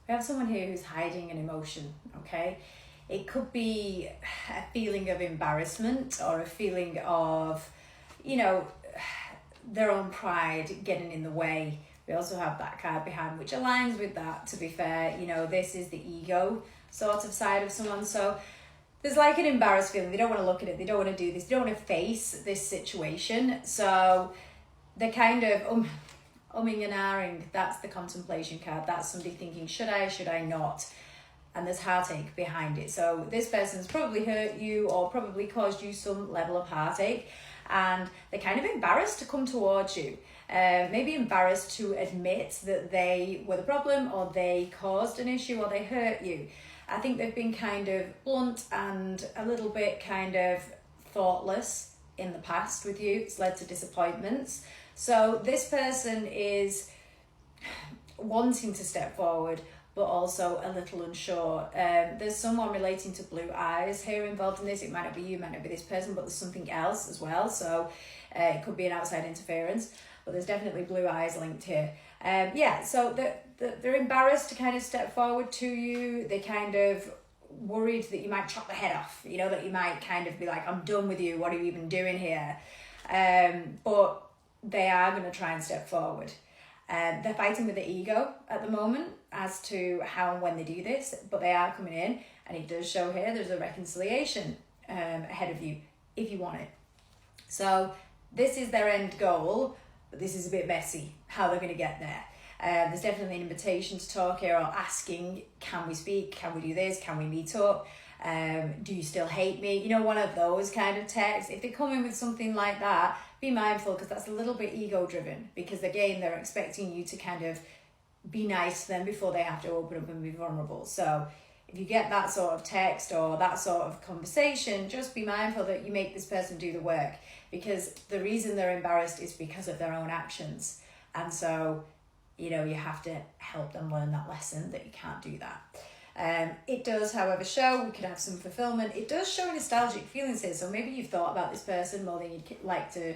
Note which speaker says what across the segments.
Speaker 1: We have someone here who's hiding an emotion, okay? It could be a feeling of embarrassment or a feeling of, you know, their own pride getting in the way. We also have that card behind, which aligns with that, to be fair. You know, this is the ego sort of side of someone. So there's like an embarrassed feeling. They don't want to look at it. They don't want to do this. They don't want to face this situation. So they're kind of umming and ahhing. That's the contemplation card. That's somebody thinking, should I not? And there's heartache behind it. So this person's probably hurt you or probably caused you some level of heartache. And they're kind of embarrassed to come towards you. Maybe embarrassed to admit that they were the problem, or they caused an issue, or they hurt you. I think they've been kind of blunt and a little bit kind of thoughtless in the past with you. It's led to disappointments. So this person is wanting to step forward, but also a little unsure. There's someone relating to blue eyes here involved in this. It might not be you, might not be this person, but there's something else as well. So it could be an outside interference, but there's definitely blue eyes linked here. So they're embarrassed to kind of step forward to you. They kind of worried that you might chop the head off, you know, that you might kind of be like, I'm done with you, what are you even doing here? But they are going to try and step forward. They're fighting with the ego at the moment as to how and when they do this, but they are coming in, and it does show here there's a reconciliation ahead of you if you want it. So this is their end goal, but this is a bit messy how they're going to get there. There's definitely an invitation to talk here, or asking, can we speak, can we do this, can we meet up, do you still hate me, you know, one of those kind of texts. If they come in with something like that, be mindful, because that's a little bit ego driven, because again they're expecting you to kind of be nice to them before they have to open up and be vulnerable. So if you get that sort of text or that sort of conversation, just be mindful that you make this person do the work, because the reason they're embarrassed is because of their own actions. And so, you know, you have to help them learn that lesson that you can't do that. It does, however, show we could have some fulfillment. It does show nostalgic feelings here. So maybe you've thought about this person more than you'd like to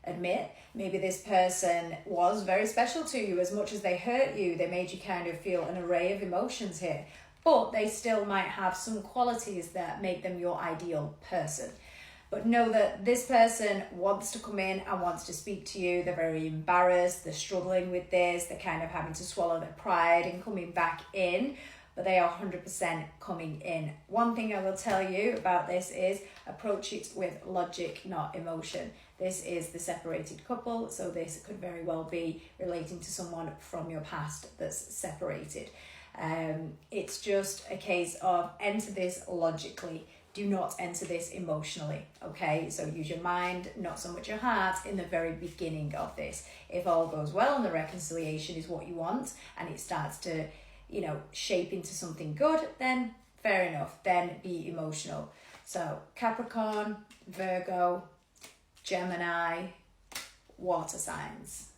Speaker 1: admit. Maybe this person was very special to you. As much as they hurt you, they made you kind of feel an array of emotions here. But they still might have some qualities that make them your ideal person. But know that this person wants to come in and wants to speak to you. They're very embarrassed. They're struggling with this. They're kind of having to swallow their pride and coming back in. But they are 100% coming in. One thing I will tell you about this is approach it with logic, not emotion. This is the separated couple, so this could very well be relating to someone from your past that's separated. It's just a case of enter this logically. Do not enter this emotionally, okay? So use your mind, not so much your heart, in the very beginning of this. If all goes well and the reconciliation is what you want, and it starts to, you know, shape into something good, then fair enough, then be emotional. So Capricorn, Virgo, Gemini, water signs.